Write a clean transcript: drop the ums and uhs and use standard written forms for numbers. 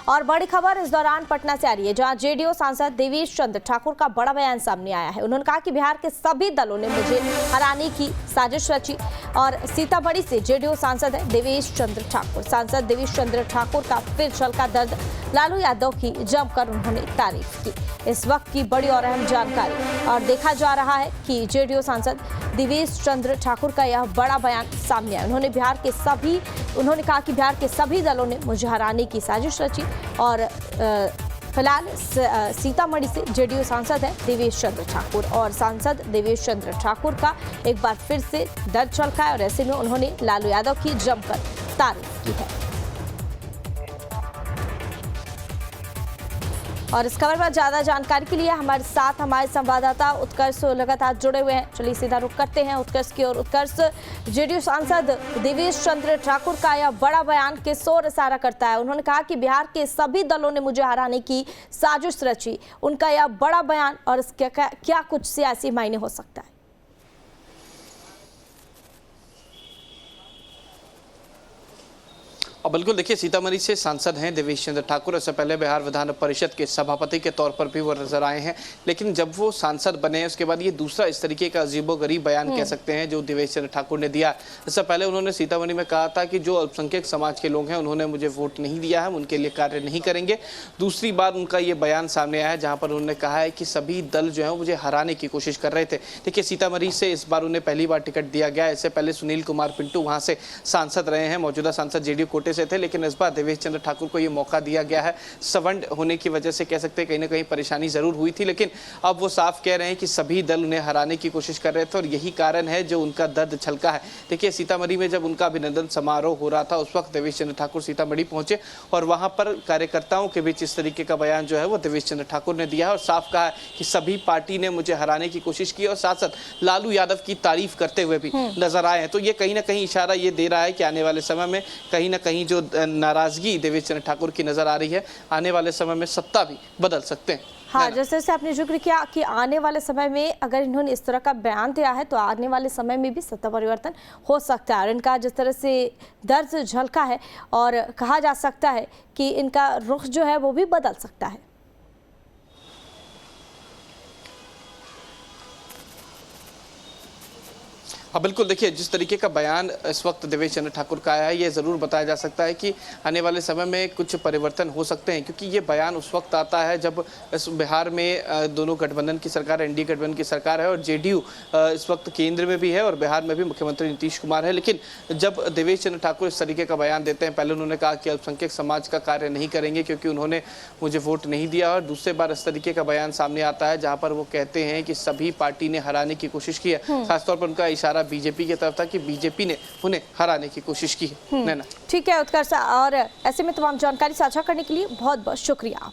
और बड़ी खबर इस दौरान पटना से आ रही है, जहां जेडीयू सांसद देवेश चंद्र ठाकुर का बड़ा बयान सामने आया है। उन्होंने कहा कि बिहार के सभी दलों ने मुझे हराने की साजिश रची। और सीतामढ़ी से जेडीयू सांसद है देवेश चंद्र ठाकुर। सांसद देवेश चंद्र ठाकुर का फिर छलका दर्द, लालू यादव की जमकर उन्होंने तारीफ की। इस वक्त की बड़ी और अहम जानकारी, और देखा जा रहा है कि जेडीयू सांसद देवेश चंद्र ठाकुर का यह बड़ा बयान सामने आया। उन्होंने कहा कि बिहार के सभी दलों ने मुझे हराने की साजिश रची। और फिलहाल सीतामढ़ी से जेडीयू सांसद है देवेश चंद्र ठाकुर, और सांसद देवेश चंद्र ठाकुर का एक बार फिर से दर्द छलका है, और ऐसे में उन्होंने लालू यादव की जमकर तारीफ की है। और इस खबर पर ज्यादा जानकारी के लिए हमारे साथ हमारे संवाददाता उत्कर्ष लगातार जुड़े हुए हैं। चलिए सीधा रुख करते हैं उत्कर्ष की ओर। उत्कर्ष, जेडीयू सांसद देवेश चंद्र ठाकुर का यह बड़ा बयान किस ओर इशारा करता है? उन्होंने कहा कि बिहार के सभी दलों ने मुझे हराने की साजिश रची। उनका यह बड़ा बयान, और इसके क्या कुछ सियासी मायने हो सकता है? और बिल्कुल देखिए, सीतामढ़ी से सांसद हैं देवेश चंद्र ठाकुर। इससे पहले बिहार विधान परिषद के सभापति के तौर पर भी वो नजर आए हैं, लेकिन जब वो सांसद बने उसके बाद ये दूसरा इस तरीके का अजीबोगरीब बयान कह सकते हैं जो देवेश चंद्र ठाकुर ने दिया। इससे पहले उन्होंने सीतामढ़ी में कहा था कि जो अल्पसंख्यक समाज के लोग हैं उन्होंने मुझे वोट नहीं दिया है, हम उनके लिए कार्य नहीं करेंगे। दूसरी बार उनका ये बयान सामने आया है जहाँ पर उन्होंने कहा है कि सभी दल जो है मुझे हराने की कोशिश कर रहे थे। देखिए, सीतामढ़ी से इस बार उन्हें पहली बार टिकट दिया गया। इससे पहले सुनील कुमार पिंटू वहाँ से सांसद रहे हैं, मौजूदा सांसद जेडीयू कोटे से थे, लेकिन इस बार देवेश चंद्र ठाकुर को यह मौका दिया गया है। सवर्ण होने की वजह से कह सकते हैं कहीं ना कहीं परेशानी जरूर हुई थी, लेकिन अब वो साफ कह रहे हैं कि सभी दल उन्हें हराने की कोशिश कर रहे थे, और यही कारण है जो उनका दर्द छलका है। देखिए, सीतामढ़ी में जब उनका अभिनंदन समारोह हो रहा था उस वक्त देवेश चंद्र ठाकुर सीतामढ़ी पहुंचे, और वहां पर कार्यकर्ताओं के बीच इस तरीके का बयान जो है वो देवेश चंद्र ठाकुर ने दिया है, और साफ कहा है कि सभी पार्टी ने मुझे हराने की कोशिश की, और साथ साथ लालू यादव की तारीफ करते हुए भी नजर आए हैं। तो ये कहीं ना कहीं इशारा ये दे रहा है कि आने वाले समय में कहीं ना कहीं जो नाराजगी देवेश चंद्र ठाकुर की नजर आ रही है, आने वाले समय में सत्ता भी बदल सकते हैं। हाँ, जैसे आपने जिक्र किया कि आने वाले समय में अगर इन्होंने इस तरह का बयान दिया है तो आने वाले समय में भी सत्ता परिवर्तन हो सकता है। और इनका जिस तरह से दर्द झलका है, और कहा जा सकता है कि इनका रुख जो है वो भी बदल सकता है। हाँ बिल्कुल, देखिए जिस तरीके का बयान इस वक्त देवेश चंद्र ठाकुर का आया है, ये ज़रूर बताया जा सकता है कि आने वाले समय में कुछ परिवर्तन हो सकते हैं, क्योंकि ये बयान उस वक्त आता है जब इस बिहार में दोनों गठबंधन की सरकार, एनडीए गठबंधन की सरकार है, और जेडीयू इस वक्त केंद्र में भी है और बिहार में भी मुख्यमंत्री नीतीश कुमार है। लेकिन जब देवेश चंद्र ठाकुर इस तरीके का बयान देते हैं, पहले उन्होंने कहा कि अल्पसंख्यक समाज का कार्य नहीं करेंगे क्योंकि उन्होंने मुझे वोट नहीं दिया, और दूसरे बार इस तरीके का बयान सामने आता है जहाँ पर वो कहते हैं कि सभी पार्टी ने हराने की कोशिश की है। खासतौर पर उनका इशारा बीजेपी की तरफ था कि बीजेपी ने उन्हें हराने की कोशिश की है। ठीक है उत्कर्ष, और ऐसे में तमाम जानकारी साझा करने के लिए बहुत बहुत शुक्रिया।